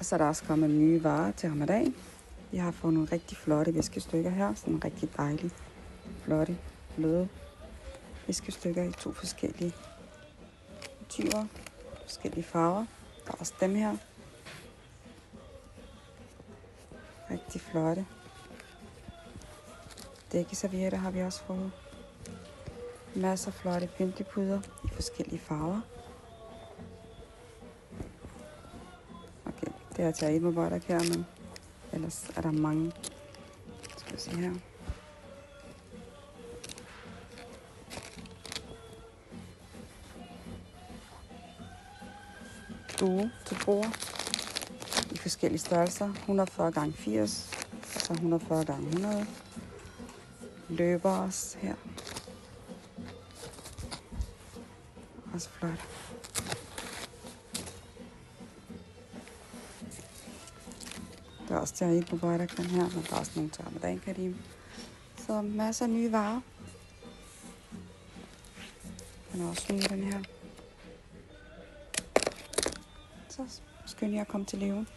Og så er der også kommet nye varer til Ramadan. Vi har fået nogle rigtig flotte viskestykker her. Sådan rigtig dejlige, flotte, bløde viskestykker i 2 forskellige typer, forskellige farver. Der er også dem her. Rigtig flotte. Dækkeservietter har vi også fået. Masser af flotte pyntepuder i forskellige farver. Okay, det er til Eid Mubarak her, men ellers er der mange. Skal vi se her. Due til bord i forskellige størrelser. 140 x 80, og så 140 x 100. Løber også her. Også flot. Der er også til Eid Mubarak den her, men der er også nogle til Ramadan Karim. Så masser af nye varer. Den er også ny, den her. Så skynd jer at komme til Leon.